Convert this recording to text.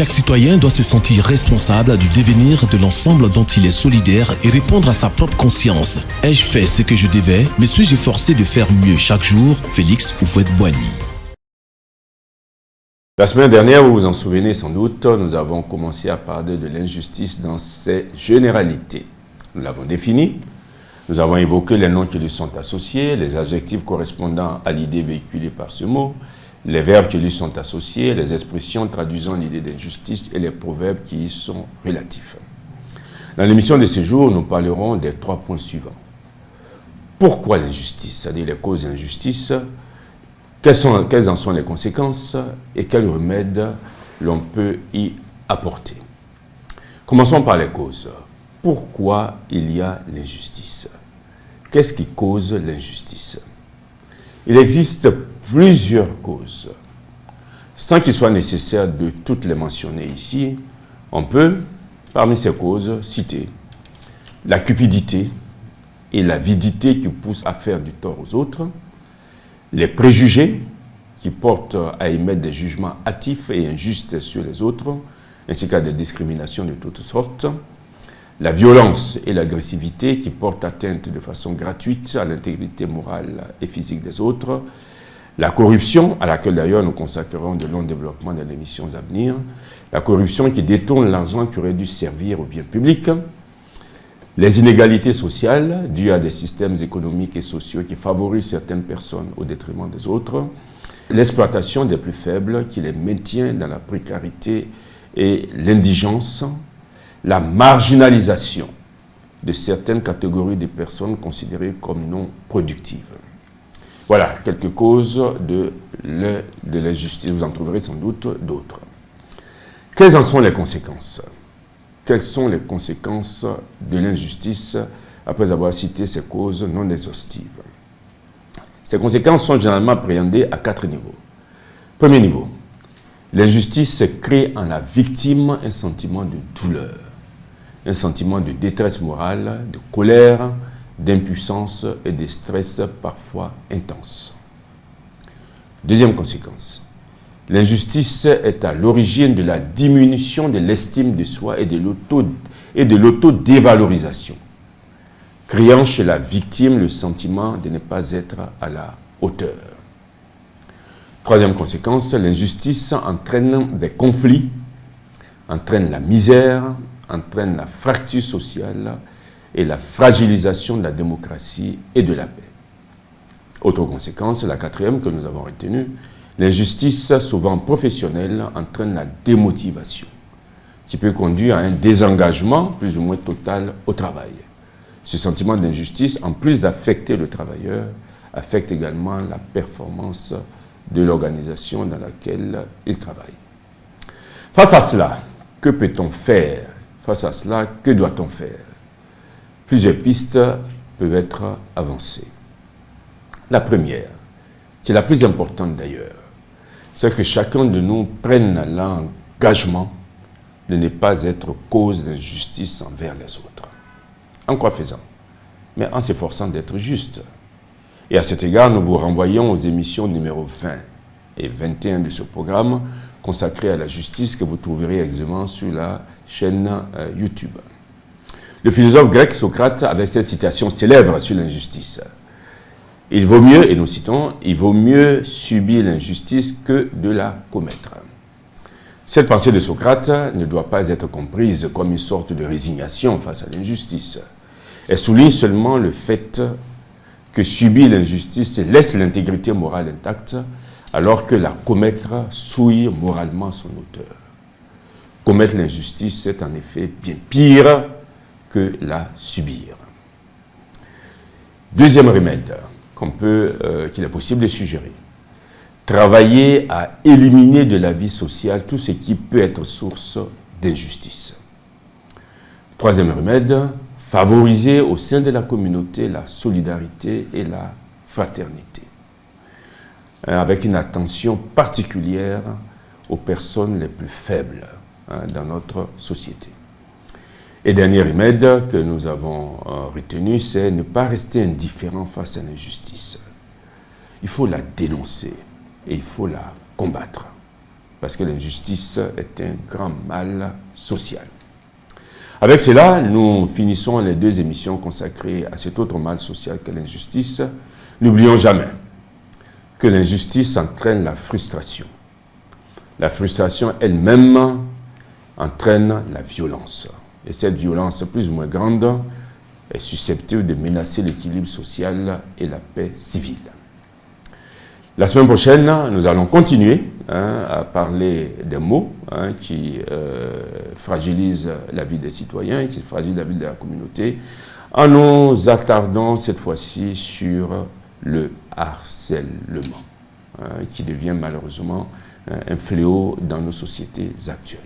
Chaque citoyen doit se sentir responsable du devenir de l'ensemble dont il est solidaire et répondre à sa propre conscience. Ai-je fait ce que je devais? Me suis-je forcé de faire mieux chaque jour? Félix Houphouët-Boigny. La semaine dernière, vous vous en souvenez sans doute, nous avons commencé à parler de l'injustice dans ses généralités. Nous l'avons défini, nous avons évoqué les noms qui lui sont associés, les adjectifs correspondant à l'idée véhiculée par ce mot, les verbes qui lui sont associés, les expressions traduisant l'idée d'injustice et les proverbes qui y sont relatifs. Dans l'émission de ce jour, nous parlerons des 3 points suivants. Pourquoi l'injustice, c'est-à-dire les causes de l'injustice, quelles en sont les conséquences et quels remèdes l'on peut y apporter. Commençons par les causes. Pourquoi il y a l'injustice? Qu'est-ce qui cause l'injustice? Il existe plusieurs causes. Sans qu'il soit nécessaire de toutes les mentionner ici, on peut, parmi ces causes, citer la cupidité et l'avidité qui poussent à faire du tort aux autres, les préjugés qui portent à émettre des jugements hâtifs et injustes sur les autres, ainsi qu'à des discriminations de toutes sortes, la violence et l'agressivité qui portent atteinte de façon gratuite à l'intégrité morale et physique des autres, la corruption, à laquelle d'ailleurs nous consacrerons de longs développements dans les émissions à venir, la corruption qui détourne l'argent qui aurait dû servir au bien public, les inégalités sociales dues à des systèmes économiques et sociaux qui favorisent certaines personnes au détriment des autres, l'exploitation des plus faibles qui les maintient dans la précarité et l'indigence, la marginalisation de certaines catégories de personnes considérées comme non productives. Voilà quelques causes de l'injustice. Vous en trouverez sans doute d'autres. Quelles en sont les conséquences? Quelles sont les conséquences de l'injustice après avoir cité ces causes non exhaustives? Ces conséquences sont généralement appréhendées à 4 niveaux. Premier niveau, l'injustice crée en la victime un sentiment de douleur, un sentiment de détresse morale, de colère, d'impuissance et de stress parfois intense. Deuxième conséquence, l'injustice est à l'origine de la diminution de l'estime de soi et de l'autodévalorisation, créant chez la victime le sentiment de ne pas être à la hauteur. Troisième conséquence, l'injustice entraîne des conflits, entraîne la misère, entraîne la fracture sociale et la fragilisation de la démocratie et de la paix. Autre conséquence, la quatrième que nous avons retenue, l'injustice, souvent professionnelle, entraîne la démotivation, qui peut conduire à un désengagement plus ou moins total au travail. Ce sentiment d'injustice, en plus d'affecter le travailleur, affecte également la performance de l'organisation dans laquelle il travaille. Face à cela, que peut-on faire? Face à cela, que doit-on faire? Plusieurs pistes peuvent être avancées. La première, qui est la plus importante d'ailleurs, c'est que chacun de nous prenne l'engagement de ne pas être cause d'injustice envers les autres. En quoi faisant? Mais en s'efforçant d'être juste. Et à cet égard, nous vous renvoyons aux émissions numéro 20 et 21 de ce programme consacré à la justice que vous trouverez aisément sur la chaîne YouTube. Le philosophe grec Socrate avait cette citation célèbre sur l'injustice. Il vaut mieux, et nous citons, il vaut mieux subir l'injustice que de la commettre. Cette pensée de Socrate ne doit pas être comprise comme une sorte de résignation face à l'injustice. Elle souligne seulement le fait que subir l'injustice laisse l'intégrité morale intacte, alors que la commettre souille moralement son auteur. Commettre l'injustice, c'est en effet bien pire que la subir. Deuxième remède qu'il est possible de suggérer. Travailler à éliminer de la vie sociale tout ce qui peut être source d'injustice. Troisième remède, favoriser au sein de la communauté la solidarité et la fraternité, avec une attention particulière aux personnes les plus faibles dans notre société. Et dernier remède que nous avons retenu, c'est ne pas rester indifférent face à l'injustice. Il faut la dénoncer et il faut la combattre. parce que l'injustice est un grand mal social. Avec cela, nous finissons les 2 émissions consacrées à cet autre mal social que l'injustice. N'oublions jamais que l'injustice entraîne la frustration. La frustration elle-même entraîne la violence. Et cette violence plus ou moins grande est susceptible de menacer l'équilibre social et la paix civile. La semaine prochaine, nous allons continuer à parler des mots qui fragilisent la vie des citoyens, qui fragilisent la vie de la communauté, en nous attardant cette fois-ci sur le harcèlement, qui devient malheureusement un fléau dans nos sociétés actuelles.